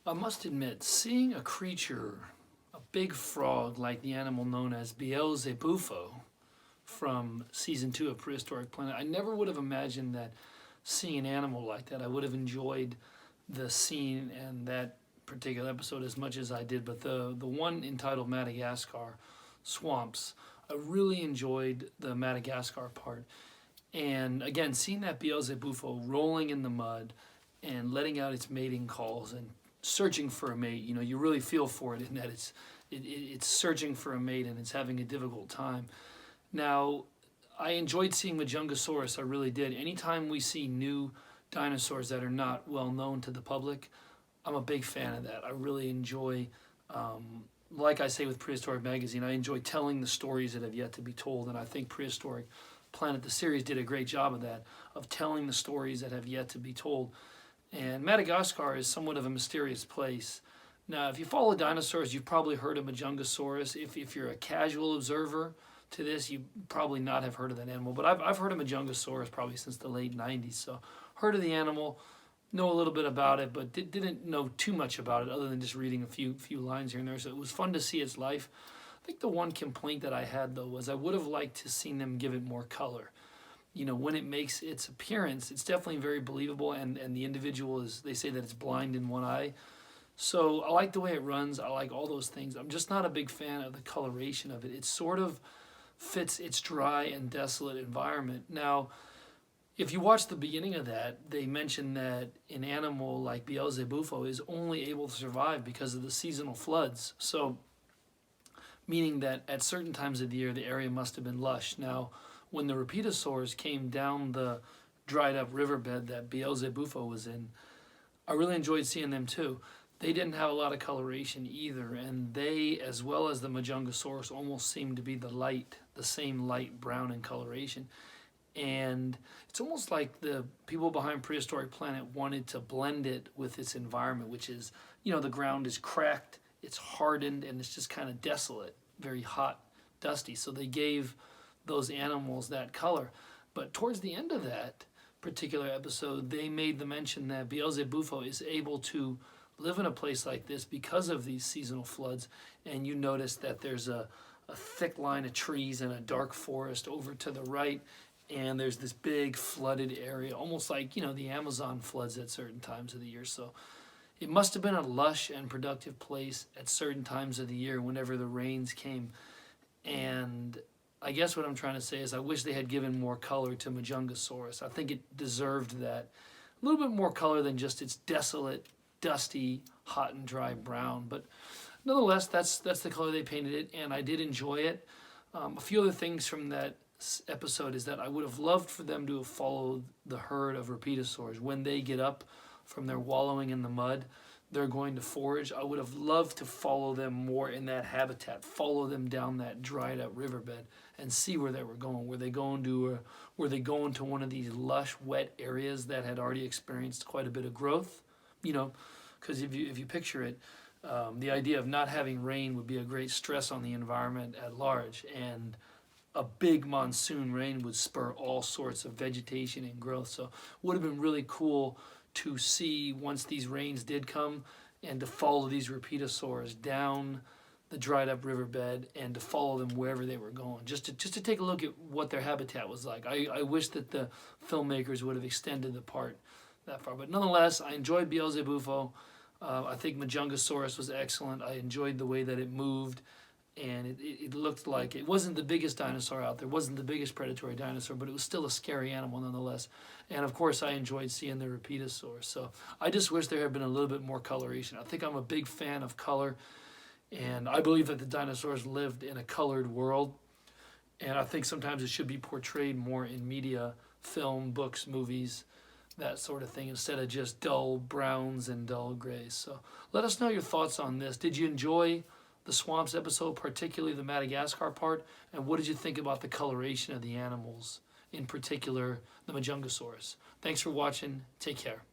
I must admit, seeing a creature, a big frog like the animal known as Beelzebufo from season 2 of Prehistoric Planet, I never would have imagined that seeing an animal like that. I would have enjoyed the scene and that particular episode as much as I did, but the one entitled Madagascar Swamps, I really enjoyed the Madagascar part. And again, seeing that Beelzebufo rolling in the mud and letting out its mating calls and searching for a mate, you really feel for it in that it's searching for a mate and it's having a difficult time. Now, I enjoyed seeing Majungasaurus, I really did. Anytime we see new dinosaurs that are not well known to the public, I'm a big fan of that. I really enjoy, like I say with Prehistoric Magazine, I enjoy telling the stories that have yet to be told, and I think Prehistoric Planet, the series, did a great job of that, of telling the stories that have yet to be told. And Madagascar is somewhat of a mysterious place. Now, if you follow dinosaurs, you've probably heard of Majungasaurus. If you're a casual observer to this, you probably not have heard of that animal. But I've heard of Majungasaurus probably since the late 90s. So heard of the animal, know a little bit about it, but didn't know too much about it other than just reading a few lines here and there. So it was fun to see its life. I think the one complaint that I had, though, was I would have liked to seen them give it more color. When it makes its appearance, it's definitely very believable, and the individual is, they say that it's blind in one eye. So I like the way it runs. I like all those things. I'm just not a big fan of the coloration of it. It sort of fits its dry and desolate environment. Now, if you watch the beginning of that, they mention that an animal like Beelzebufo is only able to survive because of the seasonal floods. So, meaning that at certain times of the year, the area must have been lush. Now, when the Rapetosaurus came down the dried up riverbed that Beelzebufo was in, I really enjoyed seeing them too. They didn't have a lot of coloration either, and they, as well as the Majungasaurus, almost seemed to be the same light brown in coloration. And it's almost like the people behind Prehistoric Planet wanted to blend it with its environment, which is, the ground is cracked, it's hardened, and it's just kind of desolate, very hot, dusty. So they gave those animals that color. But towards the end of that particular episode, they made the mention that Beelzebufo is able to live in a place like this because of these seasonal floods. And you notice that there's a thick line of trees and a dark forest over to the right, and there's this big flooded area, almost like, the Amazon floods at certain times of the year. So it must have been a lush and productive place at certain times of the year whenever the rains came. And I guess what I'm trying to say is I wish they had given more color to Majungasaurus. I think it deserved that. A little bit more color than just its desolate, dusty, hot and dry brown. But nonetheless, that's the color they painted it, and I did enjoy it. A few other things from that episode is that I would have loved for them to have followed the herd of Rapetosaurs. When they get up from their wallowing in the mud, they're going to forage. I would have loved to follow them more in that habitat, follow them down that dried up riverbed and see where they were going. Were they going to one of these lush, wet areas that had already experienced quite a bit of growth? Because if you picture it, the idea of not having rain would be a great stress on the environment at large, and a big monsoon rain would spur all sorts of vegetation and growth. So it would have been really cool to see once these rains did come and to follow these Rapetosaurs down the dried up riverbed and to follow them wherever they were going, just to take a look at what their habitat was like. I wish that the filmmakers would have extended the part that far, but nonetheless, I enjoyed Beelzebufo. I think Majungasaurus was excellent. I enjoyed the way that it moved, and it looked like it wasn't the biggest dinosaur out there, wasn't the biggest predatory dinosaur, but it was still a scary animal nonetheless. And of course, I enjoyed seeing the Rapetosaurus. So I just wish there had been a little bit more coloration. I think I'm a big fan of color, and I believe that the dinosaurs lived in a colored world, and I think sometimes it should be portrayed more in media, film, books, movies, that sort of thing, instead of just dull browns and dull grays. So let us know your thoughts on this. Did you enjoy the Swamps episode, particularly the Madagascar part? And what did you think about the coloration of the animals, in particular the Majungasaurus? Thanks for watching. Take care.